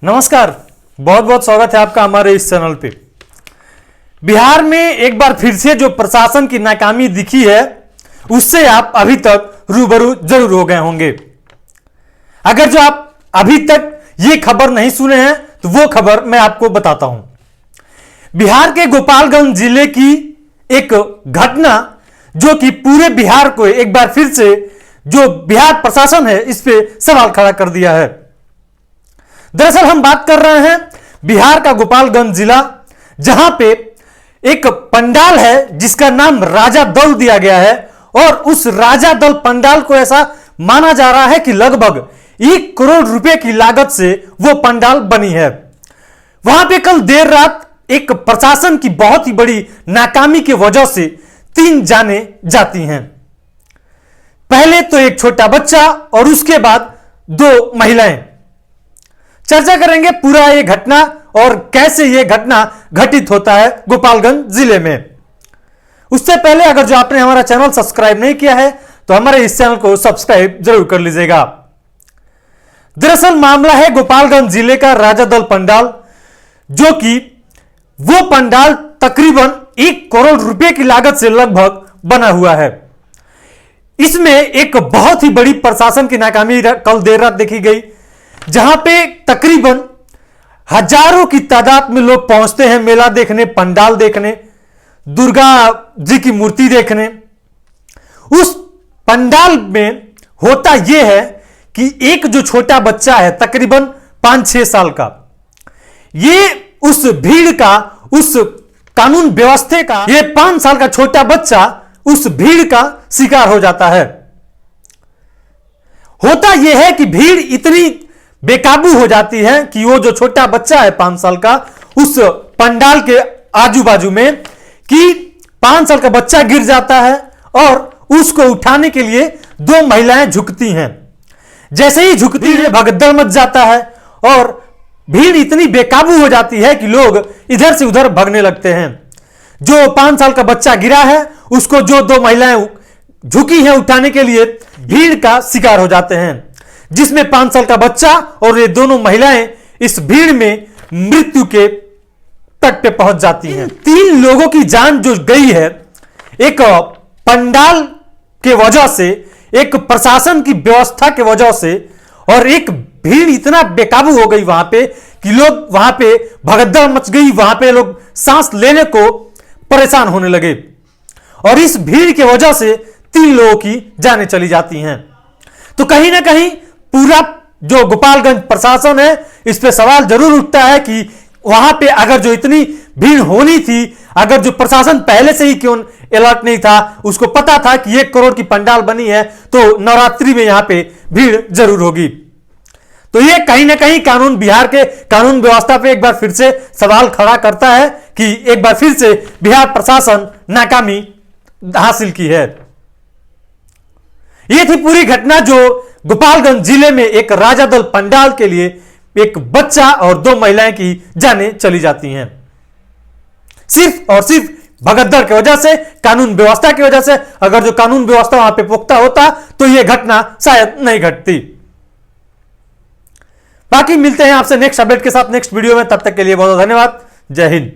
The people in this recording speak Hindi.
नमस्कार, बहुत बहुत स्वागत है आपका हमारे इस चैनल पे। बिहार में एक बार फिर से जो प्रशासन की नाकामी दिखी है उससे आप अभी तक रूबरू जरूर हो गए होंगे। अगर जो आप अभी तक ये खबर नहीं सुने हैं तो वो खबर मैं आपको बताता हूं। बिहार के गोपालगंज जिले की एक घटना जो कि पूरे बिहार को एक बार फिर से जो बिहार प्रशासन है इस पे सवाल खड़ा कर दिया है। दरअसल हम बात कर रहे हैं बिहार का गोपालगंज जिला, जहां पे एक पंडाल है जिसका नाम राजा दल दिया गया है और उस राजा दल पंडाल को ऐसा माना जा रहा है कि लगभग 1 करोड़ रुपए की लागत से वो पंडाल बनी है। वहां पे कल देर रात एक प्रशासन की बहुत ही बड़ी नाकामी की वजह से 3 जाने जाती हैं। पहले तो एक छोटा बच्चा और उसके बाद 2 महिलाएं। चर्चा करेंगे पूरा ये घटना और कैसे ये घटना घटित होता है गोपालगंज जिले में। उससे पहले अगर जो आपने हमारा चैनल सब्सक्राइब नहीं किया है तो हमारे इस चैनल को सब्सक्राइब जरूर कर लीजिएगा। दरअसल मामला है गोपालगंज जिले का राजा दल पंडाल, जो कि वो पंडाल तकरीबन 1 करोड़ रुपए की लागत से लगभग बना हुआ है। इसमें एक बहुत ही बड़ी प्रशासन की नाकामी कल देर रात देखी गई, जहां पे तकरीबन हजारों की तादाद में लोग पहुंचते हैं मेला देखने, पंडाल देखने, दुर्गा जी की मूर्ति देखने। उस पंडाल में होता यह है कि एक जो छोटा बच्चा है तकरीबन 5-6 साल का, ये उस भीड़ का, उस कानून व्यवस्था का, ये 5 साल का छोटा बच्चा उस भीड़ का शिकार हो जाता है। होता यह है कि भीड़ इतनी बेकाबू हो जाती है कि वो जो छोटा बच्चा है 5 साल का उस पंडाल के आजू बाजू में, कि 5 साल का बच्चा गिर जाता है और उसको उठाने के लिए 2 महिलाएं झुकती हैं। जैसे ही झुकती है भगदड़ मच जाता है और भीड़ इतनी बेकाबू हो जाती है कि लोग इधर से उधर भागने लगते हैं। जो 5 साल का बच्चा गिरा है उसको जो 2 महिलाएं झुकी हैं उठाने के लिए, भीड़ का शिकार हो जाते हैं, जिसमें 5 साल का बच्चा और ये दोनों महिलाएं इस भीड़ में मृत्यु के तट पे पहुंच जाती हैं। 3 लोगों की जान जो गई है एक पंडाल के वजह से, एक प्रशासन की व्यवस्था के वजह से, और एक भीड़ इतना बेकाबू हो गई वहां पे कि लोग वहां पे भगदड़ मच गई, वहां पे लोग सांस लेने को परेशान होने लगे और इस भीड़ की वजह से 3 लोगों की जानें चली जाती हैं। तो कहीं ना कहीं पूरा जो गोपालगंज प्रशासन है इस पे सवाल जरूर उठता है कि वहां पे अगर जो इतनी भीड़ होनी थी, अगर जो प्रशासन पहले से ही क्यों अलर्ट नहीं था, उसको पता था कि 1 करोड़ की पंडाल बनी है तो नवरात्रि में यहां पे भीड़ जरूर होगी। तो ये कहीं ना कहीं बिहार के कानून व्यवस्था पे एक बार फिर से सवाल खड़ा करता है कि एक बार फिर से बिहार प्रशासन नाकामी हासिल की है। यह थी पूरी घटना जो गोपालगंज जिले में एक राजा दल पंडाल के लिए एक बच्चा और 2 महिलाएं की जानें चली जाती हैं, सिर्फ और सिर्फ भगदड़ की वजह से, कानून व्यवस्था की वजह से। अगर जो कानून व्यवस्था वहां पे पुख्ता होता तो यह घटना शायद नहीं घटती। बाकी मिलते हैं आपसे नेक्स्ट अपडेट के साथ नेक्स्ट वीडियो में, तब तक के लिए बहुत धन्यवाद। जय हिंद।